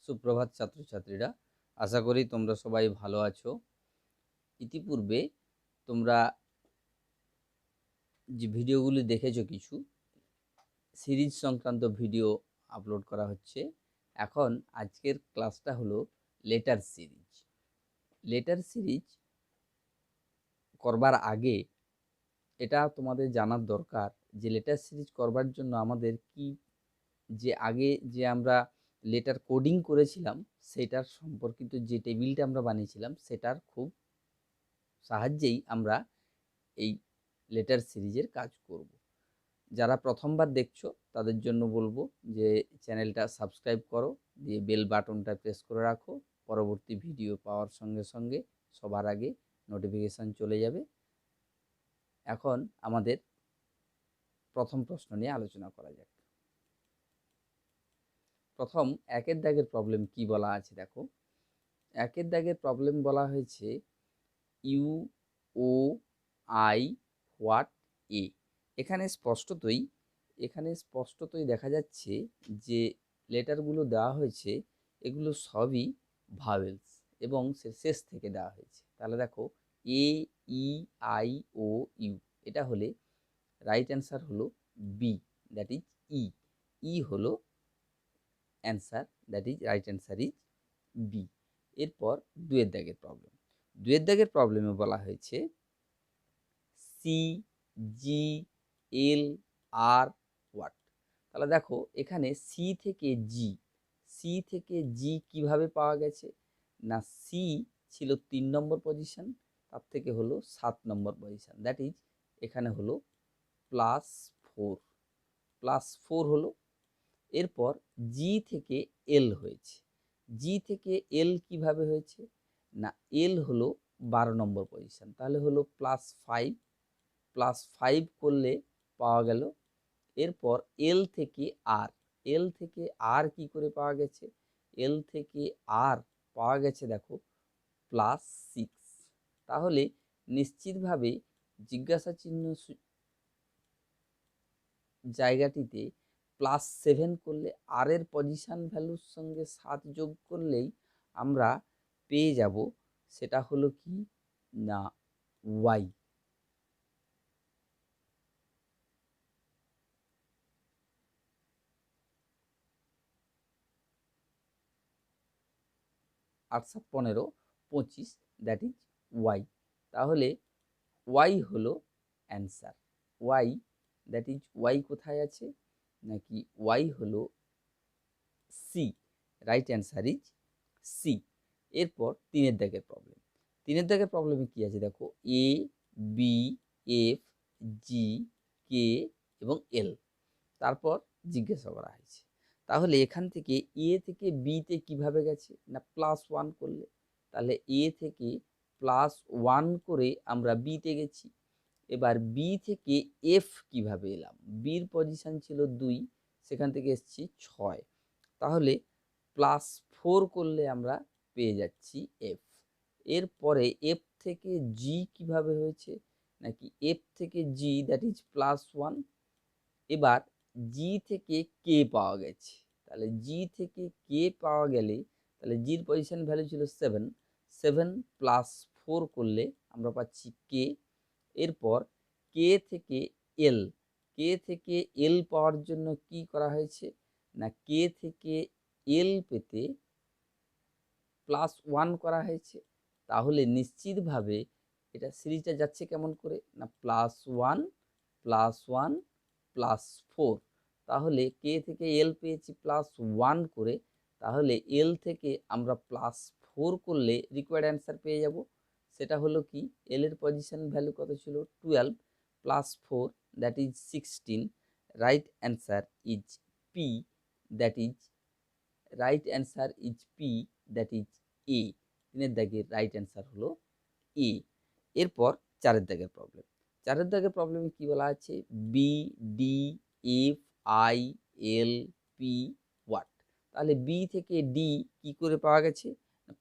সুপ্রভাত ছাত্রছাত্রীরা, আশা করি তোমরা সবাই ভালো আছো। ইতিপূর্বে তোমরা যে ভিডিওগুলি দেখেছো, কিছু সিরিজ সংক্রান্ত ভিডিও আপলোড করা হচ্ছে। এখন আজকের ক্লাসটা হলো লেটার সিরিজ। লেটার সিরিজ করবার আগে এটা তোমাদের জানার দরকার যে লেটার সিরিজ করবার জন্য আমাদের কি, যে আগে যে আমরা লেটার কোডিং করেছিলাম সেটার সম্পর্কিত যে টেবিলটা আমরা বানিয়েছিলাম সেটার খুব সাহায্যেই আমরা এই লেটার সিরিজের কাজ করব। যারা প্রথমবার দেখছো তাদের জন্য বলবো যে চ্যানেলটা সাবস্ক্রাইব করো, দিয়ে বেল বাটনটা প্রেস করে রাখো। পরবর্তী ভিডিও পাওয়ার সঙ্গে সঙ্গে সবার আগে নোটিফিকেশান চলে যাবে। এখন আমাদের প্রথম প্রশ্ন নিয়ে আলোচনা করা যাক। প্রথম একের দাগের প্রবলেম কি বলা আছে দেখো। একের দাগের প্রবলেম বলা হয়েছে ইউ ও আই হোয়াট এ। এখানে স্পষ্টতই দেখা যাচ্ছে যে লেটারগুলো দেওয়া হয়েছে এগুলো সবই ভাওয়েলস এবং শেষ থেকে দেওয়া হয়েছে। তাহলে দেখো এ, ই, আই, ও, ইউ, এটা হলে রাইট অ্যান্সার হলো B, that is E. E হলো answer, that is right answer is B. এরপর দুয়ের দাগের প্রবলেমে বলা হয়েছে C, G, L, R, what. তাহলে দেখো এখানে সি থেকে জি কিভাবে পাওয়া গেছে না, সি ছিল 3 নম্বর পজিশন, তার থেকে হলো 7 নম্বর পজিশন, দ্যাট ইজ এখানে হলো +4 হলো। এরপর জি থেকে এল হয়েছে। জি থেকে এল কিভাবে হয়েছে না, এল হলো 12 নম্বর পজিশন, তাহলে হলো +5 করলে পাওয়া গেল। এরপর এল থেকে আর কি করে পাওয়া গেছে, এল থেকে আর পাওয়া গেছে দেখো +6। তাহলে নিশ্চিতভাবে জিজ্ঞাসা চিহ্ন জায়গাটিতে +7 করলে আর এর পজিশন ভ্যালুর সঙ্গে 7 যোগ করলেই আমরা পেয়ে যাব, সেটা হলো কি না ওয়াই। 8 7 15 25, that is Y. তাহলে ওয়াই হলো answer. Y, that is Y কোথায় আছে নাকি, ওয়াই হলো C, right answer is C. এরপর তিনের দাগের প্রবলেমে কি আছে দেখো, এ, বি, এফ, জি, কে এবং এল, তারপর জিজ্ঞাসা করা হয়েছে। তাহলে এখান থেকে এ থেকে বিতে কিভাবে গেছে না +1 করলে, তাহলে এ থেকে +1 করে আমরা বিতে গেছি। এবার বি থেকে এফ কিভাবে এলাম, বির পজিশন ছিল 2, সেখান থেকে এসছি 6, তাহলে +4 করলে আমরা পেয়ে যাচ্ছি এফ। এরপরে এফ থেকে জি কিভাবে হয়েছে নাকি, এফ থেকে জি দ্যাট ইজ +1। এবার জি থেকে কে পাওয়া গেছে, তাহলে জি থেকে কে পাওয়া গেলে তাহলে জির পজিশন ভ্যালু ছিল 7, 7 +4 করলে আমরা পাচ্ছি কে। এরপর কে থেকে এল পাওয়ার জন্য কি করা হয়েছে না, কে থেকে এল পেতে +1 করা হয়েছে। তাহলে নিশ্চিতভাবে এটা সিরিজটা যাচ্ছে কেমন করে না +1 +1 +4। তাহলে কে থেকে এল পেয়েছি +1 করে, তাহলে এল থেকে আমরা +4 করলে রিকোয়ার্ড অ্যান্সার পেয়ে যাব। সেটা হলো কি, এল এর পজিশন ভ্যালু কত ছিল 12 +4 that is 16, right answer is P, that is right answer is P, that is এ। তিনের দাগের রাইট অ্যান্সার হলো এ। এরপর চারের দাগের প্রবলেমে কি বলা আছে, B, D, F, I, L, P, what. তাহলে বি থেকে ডি কি করে পাওয়া গেছে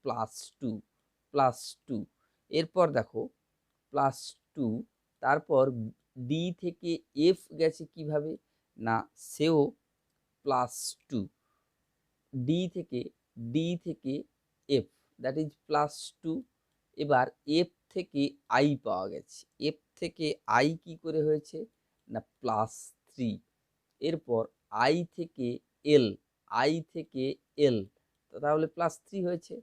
+2। এরপর দেখো +2, তারপর ডি থেকে এফ গেছে কিভাবে না, সেও +2। ডি থেকে ডি থেকে এফ দ্যাট ইজ +2। এবার এফ থেকে আই পাওয়া গেছে, এফ থেকে আই কি করে হয়েছে না +3। এরপর আই থেকে এল, আই থেকে এল, তাহলে +3 হয়েছে,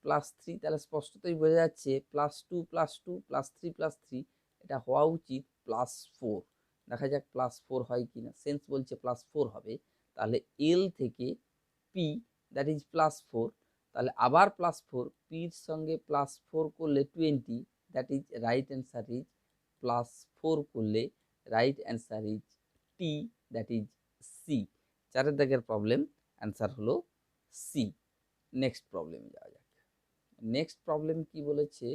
+3, তাহলে স্পষ্টতই বোঝা যাচ্ছে +2 +2 +3 +3 এটা হওয়া উচিত +4। দেখা যাক +4 হয় কিনা, সেন্স বলছে +4 হবে। তাহলে এল থেকে পি দ্যাট ইজ +4, তাহলে আবার +4, পির সঙ্গে +4 করলে 20, that is right answer is +4 করলে right answer is T, that is C. 4 দাগের প্রবলেম অ্যান্সার হলো সি। নেক্সট প্রবলেমে যাওয়া যাক। নেক্সট প্রবলেম কি বলেছে,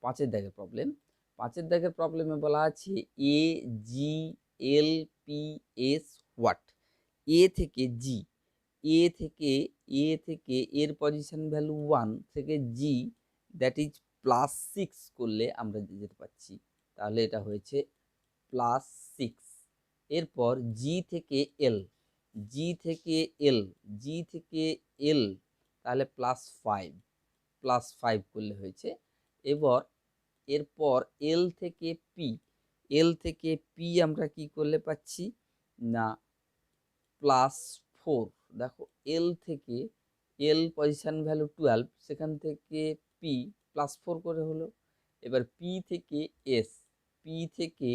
5 দাগের প্রবলেম। 5 দাগের প্রবলেমে বলা আছে এ জি এল পি এস হোয়াট। এ থেকে জি, এ থেকে এর পজিশন ভ্যালু 1 থেকে জি দ্যাট ইজ +6 করলে আমরা যেতে পাচ্ছি, তাহলে এটা হয়েছে +6। এরপর জি থেকে এল, জি থেকে এল, জি থেকে এল, তাহলে +5, +5 করলে হয়েছে। এরপর এল থেকে পি, এল থেকে পি আমরা কি করলে পাচ্ছি না +4। দেখো এল থেকে এল পজিশন ভ্যালু 12, সেখান থেকে পি +4 করে হলো। এবার পি থেকে এস, পি থেকে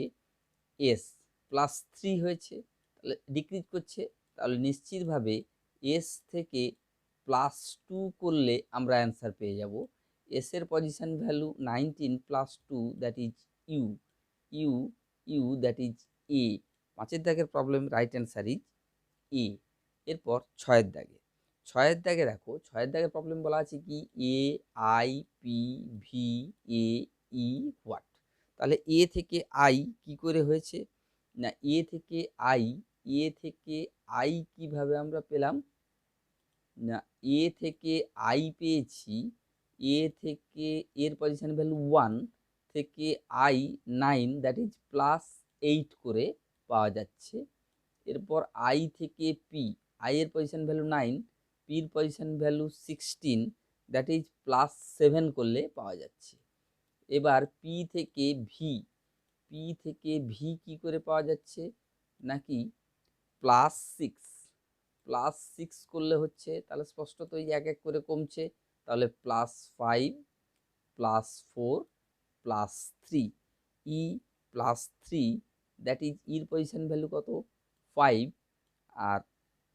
এস +3 হয়েছে, তাহলে ডিক্রিজ করছে, তাহলে নিশ্চিতভাবে এস থেকে +2 করলে আমরা অ্যান্সার পেয়ে যাব। এস এর position value 19 +2 that is U, U, U that is A. 5 দাগের problem right answer is A. এরপর 6 দাগে, 6 দাগে দেখো 6 দাগের প্রবলেম বলা আছে কি A I P V A E what. তাহলে এ থেকে আই কি করে হয়েছে না এ থেকে আই, এ থেকে আই কিভাবে আমরা পেলাম না এ থেকে আই পেয়েছি, এ থেকে এর পজিশন ভ্যালু 1 থেকে আই 9 দ্যাট ইজ +8 করে পাওয়া যাচ্ছে। এরপর আই থেকে পি, আই এর পজিশন ভ্যালু 9, পির পজিশন ভ্যালু 16 দ্যাট ইজ +7 করলে পাওয়া যাচ্ছে। এবার পি থেকে ভি, পি থেকে ভি কি করে পাওয়া যাচ্ছে নাকি +6, +6 করলে হচ্ছে, তাহলে স্পষ্টতই এক এক করে কমছে, তাহলে +5 +4 +3, ই +3 দ্যাট ইজ ইর পজিশন ভ্যালু কত 5, আর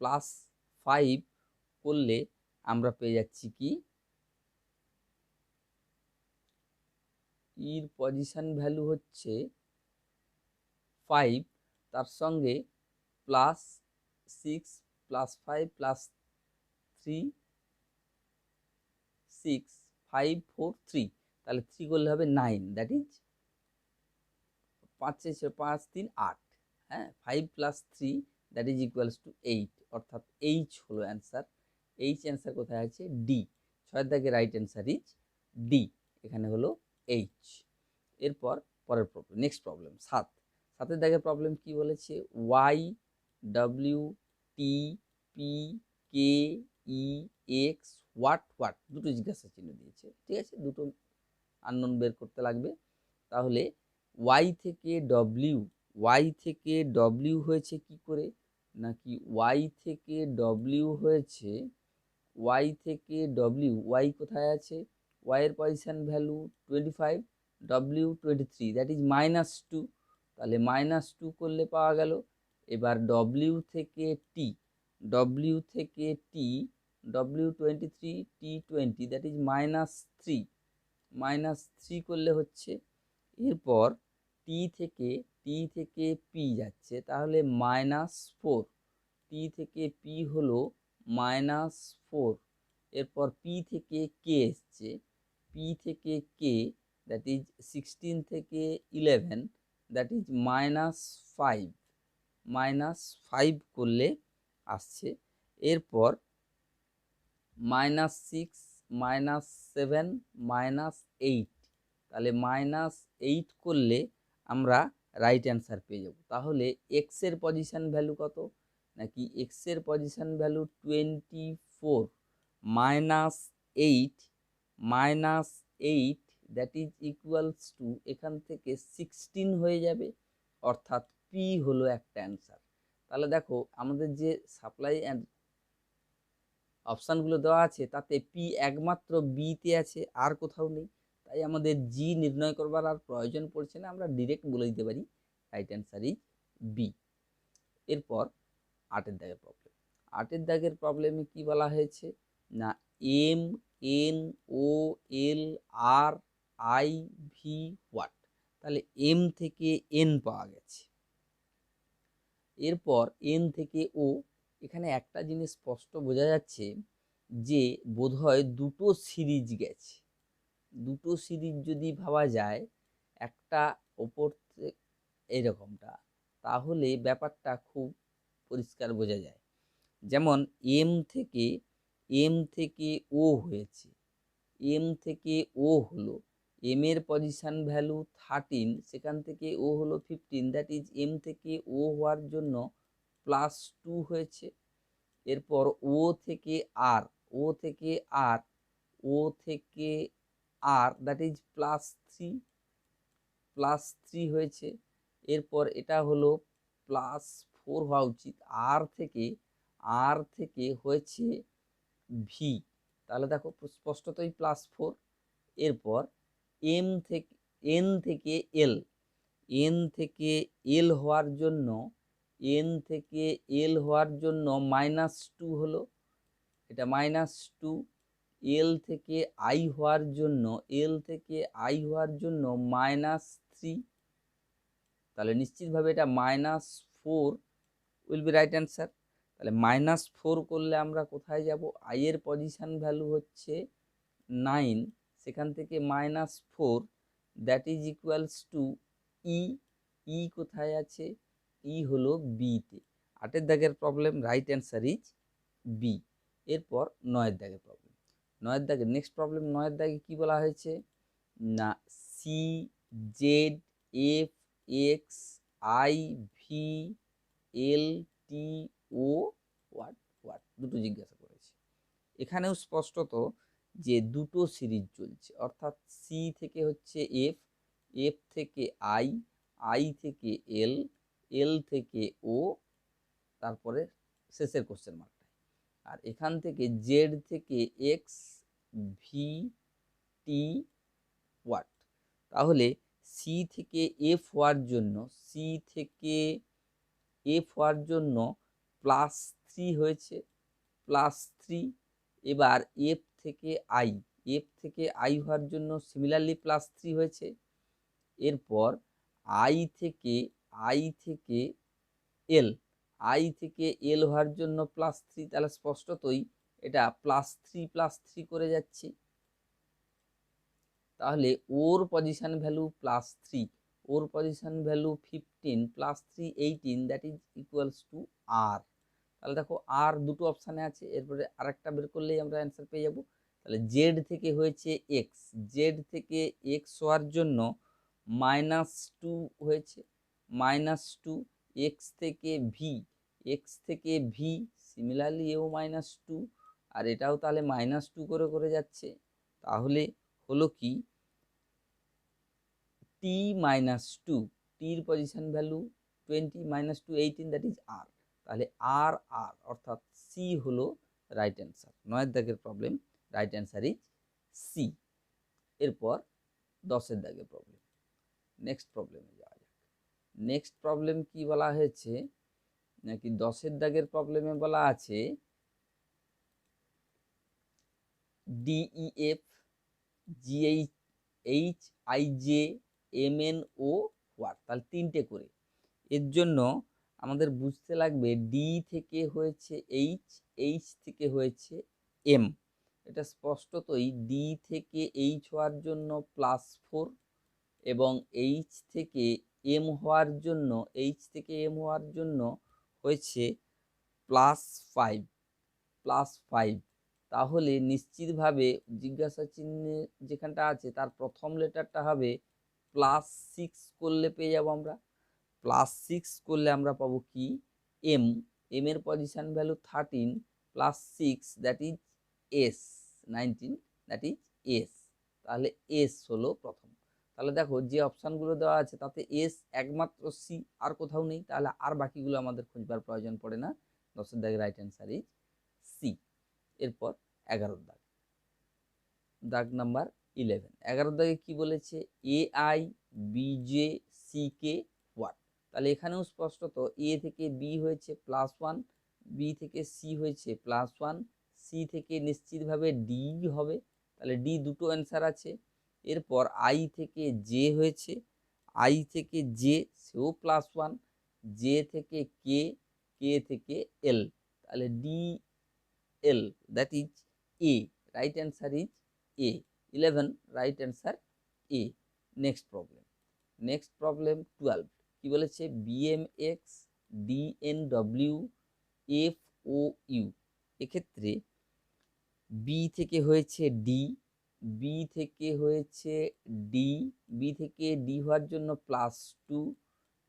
+5 করলে আমরা পেয়ে যাচ্ছি কি ইর পজিশন ভ্যালু হচ্ছে 5, তার সঙ্গে +6 +5 +3 6 5 4 3, তাহলে 3 করলে হবে 9 দ্যাট ইজ 5 5 3 8, হ্যাঁ 5 + 3 দ্যাট ইজ ইকুয়ালস টু 8, অর্থাৎ এইচ হলো অ্যান্সার। এইচ অ্যান্সার কোথায় আছে ডি, 6 দাগে রাইট অ্যান্সার ইজ ডি, এখানে হলো এইচ। এরপর পরের প্রবলেম, নেক্সট প্রবলেম 7 দাগের প্রবলেম কি বলেছে Y W T P K E X what what, দুটো জিজ্ঞাসা চিহ্ন দিয়েছে, ঠিক আছে, দুটো আননোন বের করতে লাগবে। তাহলে ওয়াই থেকে ডব্লিউ, ওয়াই থেকে ডব্লিউ হয়েছে কি করে নাকি ওয়াই থেকে ডব্লিউ হয়েছে, ওয়াই থেকে ডব্লিউ, ওয়াই কোথায় আছে, ওয়াই এর position value 25, W 23 that is -2, তাহলে -2 করলে পাওয়া গেল। এবার ডব্লিউ থেকে টি, ডব্লিউ থেকে টি, ডব্লিউ 23 টি 20 দ্যাট ইজ -3, -3 করলে হচ্ছে। এরপর টি থেকে পি যাচ্ছে, তাহলে -4, টি থেকে পি হলো -4। এরপর পি থেকে কে এসছে, পি থেকে কে দ্যাট ইজ 16 থেকে 11 দ্যাট ইজ -5, -5 করলে আসছে। এরপর -6 -7 -8, তাহলে -8 করলে আমরা রাইট অ্যান্সার পেয়ে যাব। তাহলে এক্স এর পজিশন ভ্যালু কত নাকি এক্সের position value 24 minus 8 that is equals two এখান থেকে 16 হয়ে যাবে, অর্থাৎ পি হলো একটা অ্যান্সার। তাহলে দেখো আমাদের যে সাপ্লাই অ্যান্ড অপশানগুলো দেওয়া আছে তাতে পি একমাত্র বিতে আছে, আর কোথাও নেই। তাই আমাদের জি নির্ণয় করবার আর প্রয়োজন পড়ছে না, আমরা ডিরেক্ট বলে দিতে পারি রাইট অ্যান্সার ইজ বি। এরপর 8 দাগের প্রবলেম। 8 দাগের প্রবলেমে কি বলা হয়েছে না M N O L R I V what. তাহলে এম থেকে এন পাওয়া গেছে, এরপর এন থেকে ও। এখানে একটা জিনিস স্পষ্ট বোঝা যাচ্ছে যে বোধহয় দুটো সিরিজ গেছে। দুটো সিরিজ যদি ভাবা যায় একটা ওপর এরকমটা, তাহলে ব্যাপারটা খুব পরিষ্কার বোঝা যায়। যেমন এম থেকে ও হয়েছে, এম থেকে ও হলো, এম এর পজিশন ভ্যালু 13, সেখান থেকে ও হলো 15, দ্যাট ইজ এম থেকে ও হওয়ার জন্য +2 হয়েছে। এরপর ও থেকে আর দ্যাট ইজ +3 হয়েছে। এরপর এটা হলো +4 হওয়া উচিত। আর থেকে হয়েছে ভি, তাহলে দেখো স্পষ্টতই +4। এরপর এন থেকে এল হওয়ার জন্য -2 হলো, এটা -2। এল থেকে আই হওয়ার জন্য -3, তাহলে নিশ্চিতভাবে এটা -4 উইল বি রাইট অ্যান্সার। তাহলে -4 করলে আমরা কোথায় যাব, আই এর পজিশন ভ্যালু হচ্ছে 9, সেখান থেকে -4 that is equals to E কোথায় আছে, ই হলো বিতে। 8 দাগের problem right answer is B. এরপর 9 দাগের প্রবলেম। 9 দাগের নেক্সট প্রবলেম। 9 দাগে কি বলা হয়েছে না C Z F X I V L T O what দুটো জিজ্ঞাসা করেছে। এখানেও স্পষ্টত যে দুটো সিরিজ চলছে, অর্থাৎ সি থেকে হচ্ছে এফ থেকে আই থেকে এল থেকে ও, তারপরে শেষের কোশ্চেন মার্কটা। আর এখান থেকে জেড থেকে এক্স ভি টি হোয়াট। তাহলে সি থেকে এফ হওয়ার জন্য +3 হয়েছে, +3। এবার এফ থেকে আই হওয়ার জন্য সিমিলারলি +3 হয়েছে। এরপর আই থেকে এল হওয়ার জন্য +3, তাহলে স্পষ্টতই এটা +3 করে যাচ্ছে। তাহলে ওর পজিশন ভ্যালু +3, ওর position value 15, +3 18, that is equals to R. তাহলে দেখো আর দুটো অপশানে আছে, এরপরে আরেকটা বের করলেই আমরা অ্যান্সার পেয়ে যাব। তাহলে জেড থেকে হয়েছে এক্স হওয়ার জন্য -2 হয়েছে, -2। এক্স থেকে ভি সিমিলারলি এও -2, আর এটাও তাহলে -2 করে যাচ্ছে। তাহলে হলো কি টি -2, টির position value 20, -2 18, that is R. তাহলে আর অর্থাৎ সি হলো রাইট অ্যান্সার। 9 দাগের problem right answer is C. এরপর 10 দাগের প্রবলেম। নেক্সট প্রবলেমে যাওয়া যাক। নেক্সট প্রবলেম কি বলা হয়েছে নাকি 10 দাগের প্রবলেমে বলা আছে ডিইএফ জিএইচ আইজে এমএনও হোয়াট, তাহলে 3টে করে। এর জন্য আমাদের বুঝতে লাগবে ডি থেকে হয়েছে এইচ থেকে হয়েছে এম। এটা স্পষ্টতই ডি থেকে এইচ হওয়ার জন্য +4 এবং এইচ থেকে এম হওয়ার জন্য হয়েছে +5। তাহলে নিশ্চিতভাবে জিজ্ঞাসা চিহ্নে যেখানটা আছে তার প্রথম লেটারটা হবে +6 করলে পেয়ে যাব আমরা। +6 করলে আমরা পাবো কি এম, এম এর position value 13 plus 6 that is S, 19 that is S. তাহলে এস হলো প্রথম। তাহলে দেখো যে অপশানগুলো দেওয়া আছে তাতে এস একমাত্র সি, আর কোথাও নেই, তাহলে আর বাকিগুলো আমাদের খুঁজবার প্রয়োজন পড়ে না। 10 দাগের রাইট অ্যান্সার ইজ সি। এরপর 11 দাগ, দাগ নাম্বার 11। 11 দাগে কি বলেছে, A I B J C K what. তাহলে এখানেও স্পষ্টত এ থেকে বি হয়েছে +1, বি থেকে সি হয়েছে +1, সি থেকে নিশ্চিতভাবে ডি হবে, তাহলে ডি দুটো অ্যান্সার আছে। এরপর আই থেকে জে হয়েছে, আই থেকে জে সেও +1, জে থেকে কে, কে থেকে এল, তাহলে D L that is A, right answer is A. 11 right answer A. Next problem, next problem 12। কি বলেছে, বিএমএক্স ডিএনডব্লিউ এফ ও ইউ। এক্ষেত্রে বি থেকে হয়েছে ডি, বি থেকে হয়েছে ডি, বি থেকে ডি হওয়ার জন্য +2,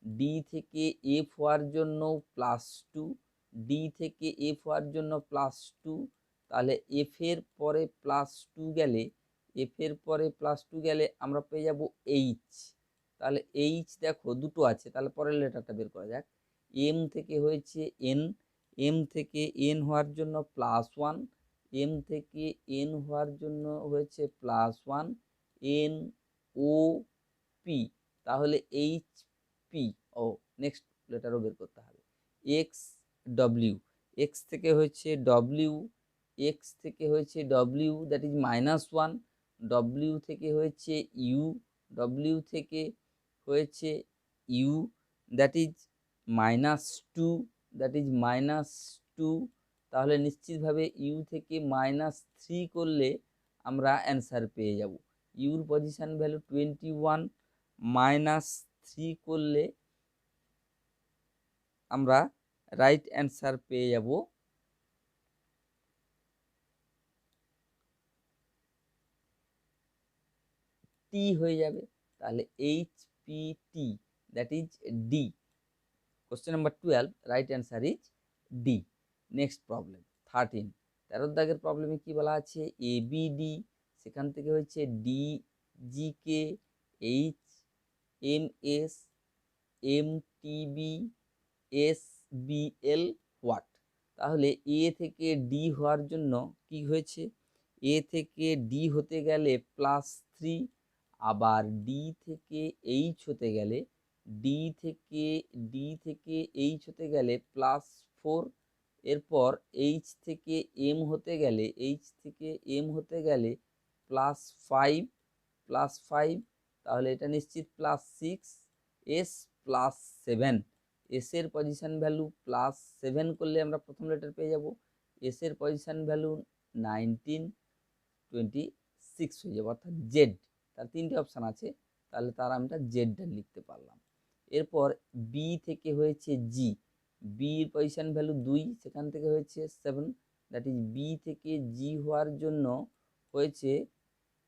ডি থেকে এফ হওয়ার জন্য +2, ডি থেকে এফ হওয়ার জন্য +2, তাহলে এফ এর পরে +2 গেলে, এফ এর পরে +2 গেলে আমরা পেয়ে যাব এইচ। তাহলে এইচ দেখো দুটো আছে, তাহলে পরের লেটারটা বের করা যাক। এম থেকে হয়েছে এন, এম থেকে এন হওয়ার জন্য +1, এম থেকে এন হওয়ার জন্য হয়েছে +1, এন ও পি, তাহলে এইচ পি। ও নেক্সট লেটারও বের করতে হবে। এক্স ডব্লিউ, এক্স থেকে হয়েছে ডব্লিউ, এক্স থেকে হয়েছে ডব্লিউ দ্যাট ইজ -1, ডব্লিউ থেকে হয়েছে ইউ, ডব্লিউ থেকে হয়েছে U that is -2, that is -2, তাহলে নিশ্চিতভাবে ইউ থেকে -3 করলে আমরা অ্যান্সার পেয়ে যাব। ইউর পজিশন ভ্যালু 21, -3 করলে আমরা রাইট অ্যান্সার পেয়ে যাব টি হয়ে যাবে, তাহলে H P T that is D. Question number 12 right answer is D. Next problem 13। 13 দাগের প্রবলেমে কি বলা আছে, এ বি ডি, সেখান থেকে হচ্ছে D G K, H M S, M T B, S B L what. তাহলে এ থেকে ডি হওয়ার জন্য কি হয়েছে, এ থেকে ডি হতে গেলে +3, আবার ডি থেকে এইচ হতে গেলে, ডি থেকে এইচ হতে গেলে +4, এরপর এইচ থেকে এম হতে গেলে, এইচ থেকে এম হতে গেলে +5, তাহলে এটা নিশ্চিত +6, এস +7, এস এর পজিশন ভ্যালু +7 করলে আমরা প্রথম লেটার পেয়ে যাব, এস এর পজিশন ভ্যালু 19, 26 হয়ে যাবে, অর্থাৎ জেড। তার তিনটে অপশান আছে, তাহলে তার আমরা জেডটা লিখতে পারলাম। এরপর বি থেকে হয়েছে জি, বির পজিশন ভ্যালু 2, সেখান থেকে হয়েছে 7, দ্যাট ইজ বি থেকে জি হওয়ার জন্য হয়েছে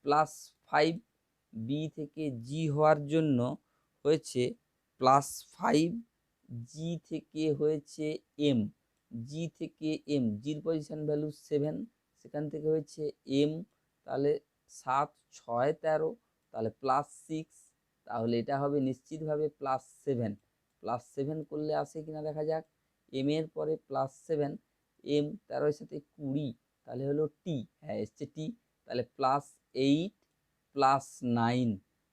+5, বি থেকে জি হওয়ার জন্য হয়েছে +5, জি থেকে হয়েছে এম, জি থেকে এম, জির পজিশন ভ্যালু 7, সেখান থেকে হয়েছে এম, তাহলে 7, 6, 13, তাহলে +6, তাহলে এটা হবে নিশ্চিতভাবে +7, +7 করলে আসে কিনা দেখা যাক। এম এর পরে +7, এম 13 এর সাথে 20, তাহলে হলো টি, হ্যাঁ এসছে টি, তাহলে +8 +9,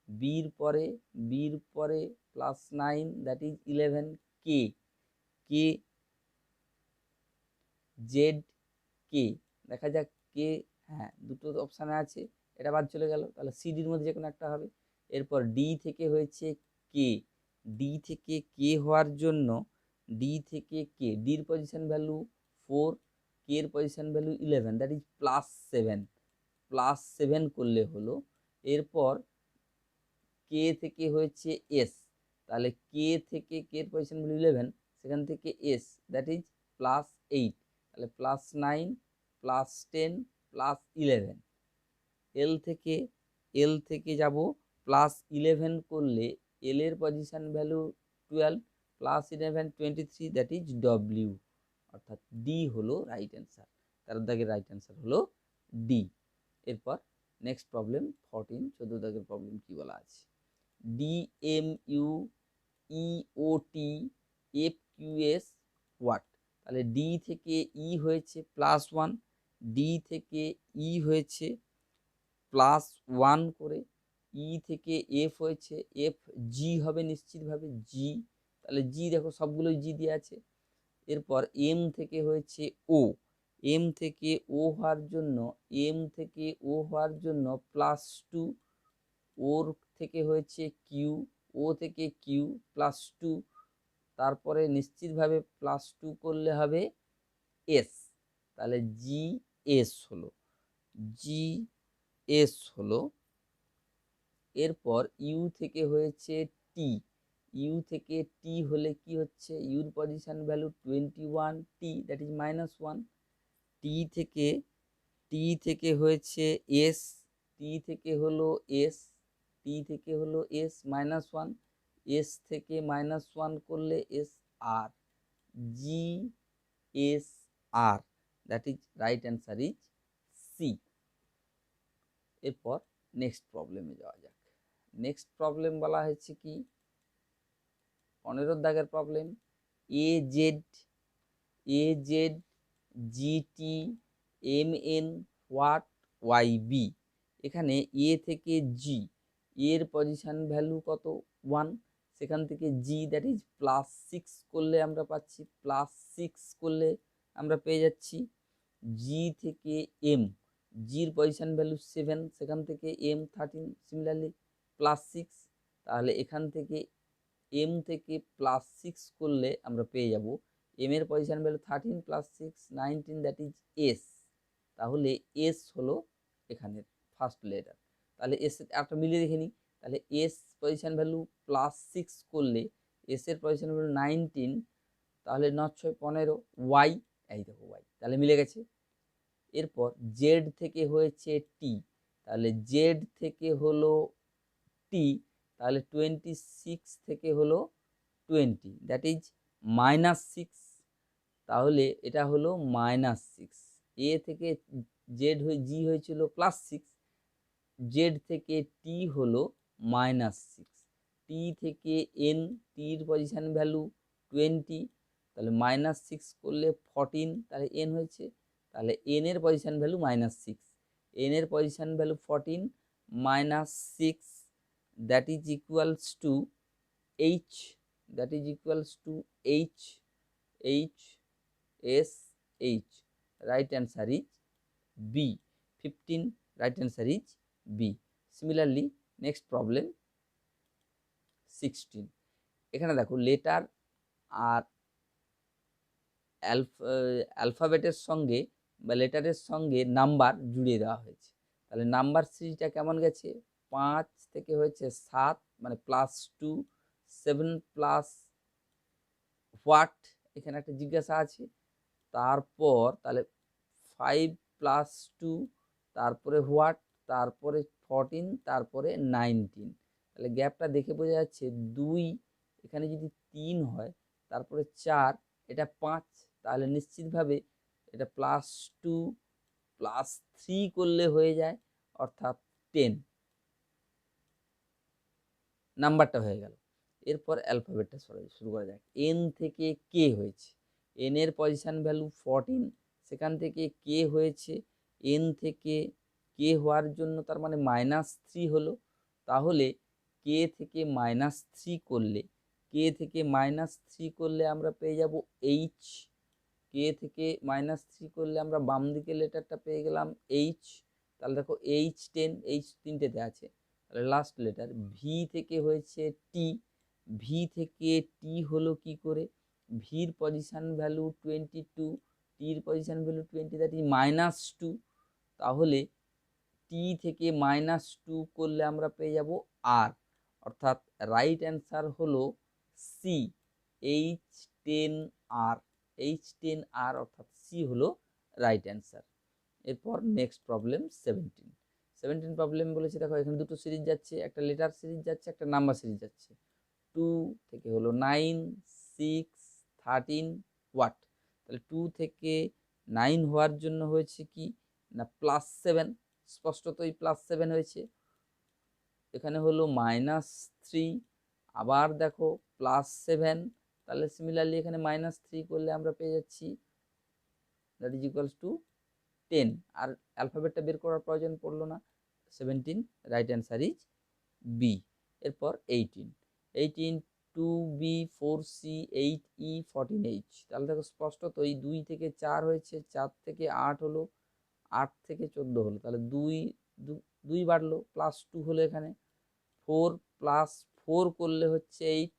বির পরে +9 that is 11, K, K Z K, দেখা যাক কে, হ্যাঁ দুটো অপশানে আছে, এটা বাদ চলে গেল, তাহলে সিডির মধ্যে যে কোনো একটা হবে। এরপর ডি থেকে হয়েছে কে, ডি থেকে কে হওয়ার জন্য, ডি থেকে কে, ডির পজিশন ভ্যালু 4, কে এর পজিশন ভ্যালু 11, দ্যাট ইজ +7 করলে হলো। এরপর কে থেকে হয়েছে এস, তাহলে কে থেকে কে এর পজিশন ভ্যালু 11, সেখান থেকে এস দ্যাট ইজ +8, তাহলে +9 +10 +11, এল থেকে যাব +11 করলে এল এর position value 12, +11 23, that is W, অর্থাৎ ডি হলো রাইট অ্যান্সার। 13 দাগের রাইট অ্যান্সার হলো ডি। এরপর নেক্সট প্রবলেম 14, 14 দাগের প্রবলেম কি বলা আছে, DMUEOTFQS হোয়াট। তাহলে ডি থেকে ই হয়েছে +1, ডি থেকে ই হয়েছে +1 করে, ই থেকে এফ হয়েছে, এফ জি হবে নিশ্চিতভাবে জি, তাহলে জি দেখো সবগুলোই জি দিয়ে আছে। এরপর এম থেকে হয়েছে ও, এম থেকে ও হওয়ার জন্য, এম থেকে ও হওয়ার জন্য +2, ওর থেকে হয়েছে কিউ, ও থেকে কিউ +2, তারপরে নিশ্চিতভাবে +2 করলে হবে এস, তাহলে জি এস হলো, জি এস হলো। এরপর ইউ থেকে হয়েছে টি, ইউ থেকে টি হলে কি হচ্ছে, your position value 21, T that is -1, টি থেকে হয়েছে এস, টি থেকে হলো এস, টি থেকে হলো এস -1, এস থেকে -1 করলে S R, G S R, that is right answer is C. এরপর নেক্সট প্রবলেমে যাওয়া যাক। নেক্সট প্রবলেম বলা হয়েছে কি, 15 দাগের problem, AZ GT MN what YB. এখানে এ থেকে জি, এর পজিশন ভ্যালু কত 1, সেখান থেকে জি দ্যাট ইজ +6 করলে আমরা পাচ্ছি, +6 করলে আমরা পেয়ে যাচ্ছি। জি থেকে এম, জির পজিশন ভ্যালু 7, সেখান থেকে এম 13, সিমিলারলি +6, তাহলে এখান থেকে এম থেকে +6 করলে আমরা পেয়ে যাব এম এর position value 13 +6 19, that is S, তাহলে এস হলো এখানে ফার্স্ট লেটার। তাহলে এস একটা মিলিয়ে দেখে নিই, তাহলে এস পজিশন ভ্যালু +6 করলে এস এর পজিশন ভ্যালু 19, তাহলে 9 6 15, ওয়াই, এই দেখো ওয়াই, তাহলে মিলে গেছে। এরপর জেড থেকে হয়েছে টি, তাহলে জেড থেকে হলো টি, তাহলে 26 থেকে হলো 20, দ্যাট ইজ -6, তাহলে এটা হলো -6। এ থেকে জেড হয়ে জি হয়েছিল +6, জেড থেকে টি হলো -6, টি থেকে এন, টির পজিশন ভ্যালু 20, তাহলে -6 করলে 14, তাহলে এন হয়েছে, তাহলে এন এর পজিশন ভ্যালু -6, এন এর position value 14 -6, that is equals to H, that is equals to H, H S H, right answer is B 15, right answer is B. Similarly next problem 16, এখানে দেখো letter আর অ্যালফাবেটের সঙ্গে বা লেটারের সঙ্গে number জুড়িয়ে দেওয়া হয়েছে। তাহলে নাম্বার সিরিজটা কেমন গেছে, 5 থেকে হয়েছে 7, মানে +2, 7 প্লাস হোয়াট, এখানে একটা জিজ্ঞাসা আছে, তারপর তাহলে 5 + 2, তারপরে হোয়াট, তারপরে 14, তারপরে 19, তাহলে গ্যাপটা দেখে বোঝা যাচ্ছে 2, এখানে যদি 3 হয়, তারপরে 4, এটা 5, তাহলে নিশ্চিতভাবে এটা +2 +3 করলে হয়ে যায়, অর্থাৎ 10, নাম্বারটা হয়ে গেল। এরপর অ্যালফাবেটটা শুরু করা যাক। এন থেকে কে হয়েছে, এন এর পজিশন ভ্যালু 14, সেখান থেকে কে হয়েছে, এন থেকে কে হওয়ার জন্য তার মানে -3 হলো, তাহলে কে থেকে -3 করলে, কে থেকে -3 করলে আমরা পেয়ে যাব এইচ, কে থেকে -3 করলে আমরা বাম দিকে লেটারটা পেয়ে গেলাম এইচ, তাহলে দেখো H10, এইচ তিনটেতে আছে, তাহলে লাস্ট লেটার ভি থেকে হয়েছে টি, ভি থেকে টি হলো কি করে, ভির পজিশন ভ্যালু 22, টির পজিশন ভ্যালু 20, দ্যাট ইজ -2, তাহলে টি থেকে -2 করলে আমরা পেয়ে যাব আর, অর্থাৎ রাইট অ্যান্সার হলো সি, H10R, H10R, অর্থাৎ সি হলো রাইট অ্যান্সার। এরপর নেক্সট প্রবলেম 17 প্রবলেম বলেছে, দেখো এখানে দুটো সিরিজ যাচ্ছে, একটা লেটার সিরিজ যাচ্ছে, একটা নাম্বার সিরিজ যাচ্ছে। 2 থেকে হলো 9, 6, 13 হোয়াট, তাহলে 2 থেকে 9 হওয়ার জন্য হয়েছে কি না +7, স্পষ্টতই +7 হয়েছে। এখানে হলো -3, আবার দেখো +7, তাহলে সিমিলারলি এখানে -3 করলে আমরা পেয়ে যাচ্ছি দ্যাট ইজ ইকুয়ালস টু 10। আর অ্যালফাবেটটা বের করার প্রয়োজন পড়লো না, 17, রাইট অ্যান্সার ইজ বি। এরপর 18 2b 4c 8e 14h। তাহলে দেখো স্পষ্টত এই 2 থেকে 4 হয়েছে, 4 থেকে 8 হলো, 8 থেকে 14 হলো, তাহলে 2 বাড়লো, +2 হলো এখানে, 4 + 4 করলে হচ্ছে 8,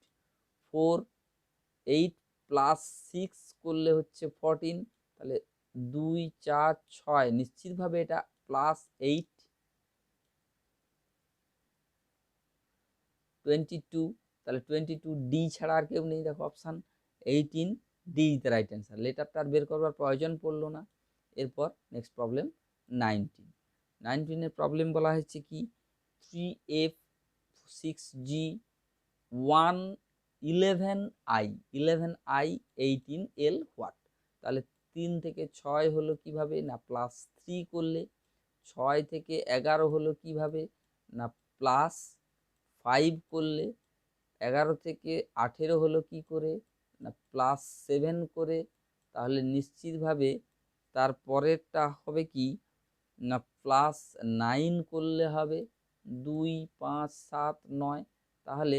4 8 + 6 করলে হচ্ছে 14, তাহলে 2 4 6, নিশ্চিতভাবে এটা +8 22, তাহলে 22D ছাড়া আর কেউ নেই, দেখো option 18D is the right answer. লেটারটা আর বের করবার প্রয়োজন পড়লো না। এরপর নেক্সট প্রবলেম 19 প্রবলেম বলা হয়েছে কি 3f 6g 1 11i 18l what. তাহলে 3 থেকে 6 হলো কিভাবে না +3 করলে, 6 থেকে 11 হলো কিভাবে না +5 করলে, 11 থেকে 18 হলো কি করে না +7 করে। তাহলে নিশ্চিতভাবে তার পরেরটা হবে কি না +9 করলে হবে, 2 5 7 9, তাহলে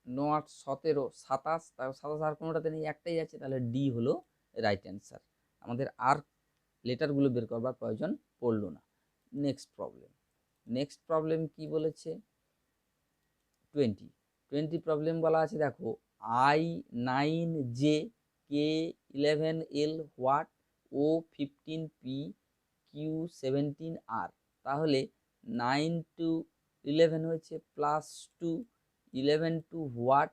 9 8 17 27, তার 27 আর কোনোটাতে নেই, একটাই আছে, তাহলে ডি হলো রাইট অ্যান্সার। আমাদের আর লেটারগুলো বের করবার প্রয়োজন পড়লো না। নেক্সট প্রবলেম কি বলেছে 20 প্রবলেম বলা আছে, দেখো I9J K11L what O 15P Q17R। তাহলে 9 to 11 হয়েছে +2, 11 to হোয়াট,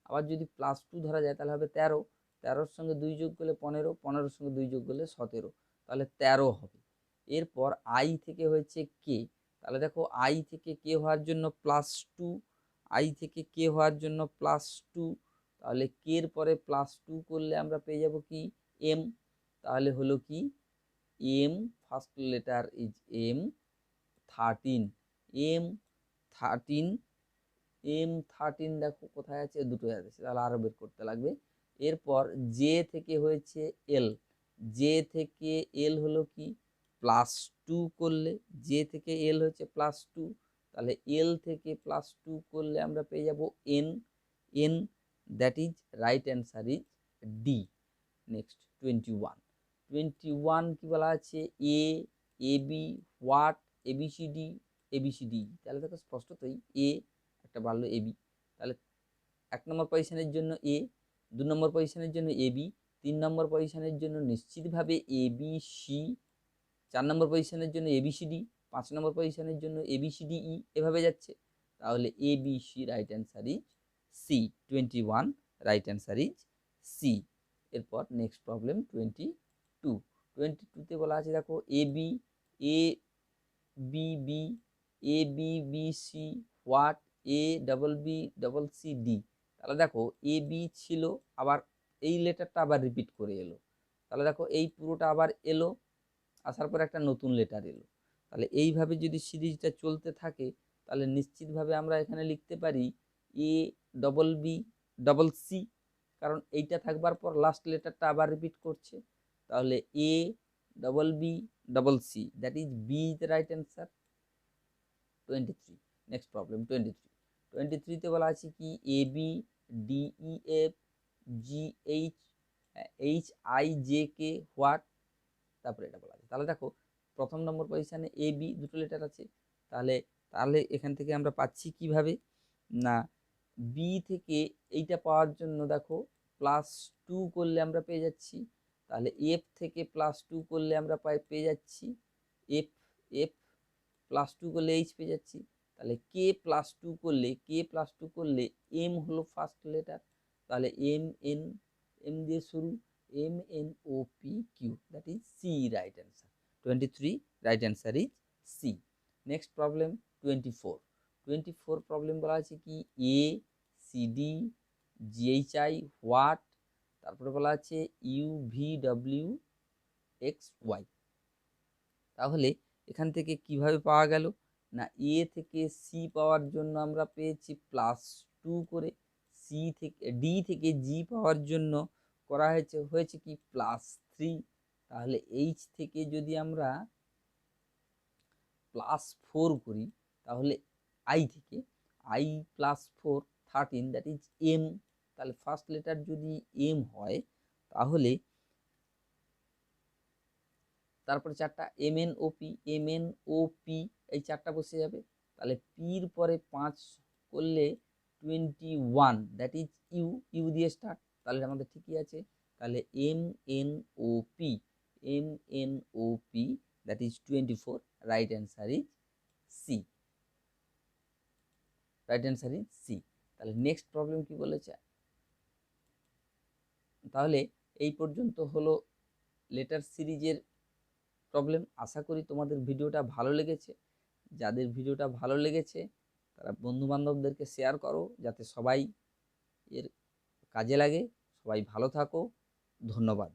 আবার যদি +2 ধরা যায় তাহলে হবে 13, 13-র সঙ্গে 2 যোগ করলে 15, 15-র সঙ্গে 2 যোগ করলে 17, তাহলে 13 হবে। এরপর আই থেকে হয়েছে কে, তাহলে দেখো আই থেকে কে হওয়ার জন্য +2, আই থেকে কে হওয়ার জন্য +2, তাহলে কে এর পরে +2 করলে আমরা পেয়ে যাব কি এম, তাহলে হলো কি M, first letter is M 13, M 13, M 13 দেখো কোথায় আছে, দুটো আছে, তাহলে আরো বের করতে লাগবে। এরপর জে থেকে হয়েছে এল, জে থেকে এল হলো কি +2 করলে, জে থেকে এল হচ্ছে +2, তাহলে এল থেকে +2 করলে আমরা পেয়ে যাব N, N that is right answer is D. Next 21 কি বলা আছে এ, A B what, ABCD, ABCD. তাহলে দেখো স্পষ্টতই এ একটা বাড়লো এবি, তাহলে 1 নম্বর পজিশনের জন্য এ, 2 নম্বর পজিশনের জন্য এবি, 3 নম্বর পজিশনের জন্য নিশ্চিতভাবে এবিসি, 4 নম্বর পজিশনের জন্য এবিসিডি, 5 নম্বর পজিশনের জন্য এবিসিডিই, এভাবে যাচ্ছে। তাহলে ABC right answer is C, 21 right answer is C. এরপর নেক্সট প্রবলেম 22তে বলা আছে, দেখো A B, A B B, A B B C what A double B double C D. তাহলে দেখো এ বি ছিল, আবার এই লেটারটা আবার রিপিট করে এলো, তাহলে দেখো এই পুরোটা আবার এলো, আসার পর একটা নতুন লেটার এলো। তাহলে এইভাবে যদি সিরিজটা চলতে থাকে তাহলে নিশ্চিতভাবে আমরা এখানে লিখতে পারি A double B double C, কারণ এইটা থাকবার পর লাস্ট লেটারটা আবার রিপিট করছে, তাহলে A double B double C that is B is the right answer. 23 next problem 23তে বলা আছে কি A B D E F G H H I J K what, তারপরে এটা বলা আছে। তাহলে দেখো প্রথম নম্বর পজিশনে এ বি দুটো লেটার আছে, তাহলে তাহলে এখান থেকে আমরা পাচ্ছি কিভাবে না বি থেকে এইটা পাওয়ার জন্য দেখো +2 করলে আমরা পেয়ে যাচ্ছি, তাহলে এফ থেকে +2 করলে আমরা পেয়ে যাচ্ছি এফ, এফ +2 করলে এইচ পেয়ে যাচ্ছি, তাহলে কে +2 করলে, কে +2 করলে এম হলো ফার্স্ট লেটার, তাহলে এম এন, এম দিয়ে শুরু, M N O P Q that is C right answer. 23 right answer is C. Next problem 24 problem বলা আছে কি A C D G H I what, তারপরে বলা আছে UVWXY। তাহলে এখান থেকে কিভাবে পাওয়া গেল না, এ থেকে সি পাওয়ার জন্য আমরা পেয়েছি +2 করে, সি থেকে ডি থেকে জি পাওয়ার জন্য করা হয়েছে কি +3। তাহলে এইচ থেকে যদি আমরা +4 করি, তাহলে আই থেকে আই +4 13, দ্যাট ইজ এম। তাহলে ফার্স্ট লেটার যদি এম হয়, তাহলে তারপরে চারটা MNOP এই চারটা বসে যাবে। তাহলে পির পরে 5 করলে 21, দ্যাট ইজ ইউ দিয়ে স্টার্ট, তাহলে আমাদের ঠিকই আছে। তাহলে MNOP that is 24, right answer is C. Right answer is C. তাহলে নেক্সট প্রবলেম কি বলেছে, তাহলে এই পর্যন্ত হলো লেটার সিরিজের প্রবলেম। আশা করি তোমাদের ভিডিওটা ভালো লেগেছে। যাদের ভিডিওটা ভালো লেগেছে তারা বন্ধু বান্ধবদেরকে শেয়ার করো, যাতে সবাই এর কাজে লাগে। সবাই ভালো থাকো, ধন্যবাদ।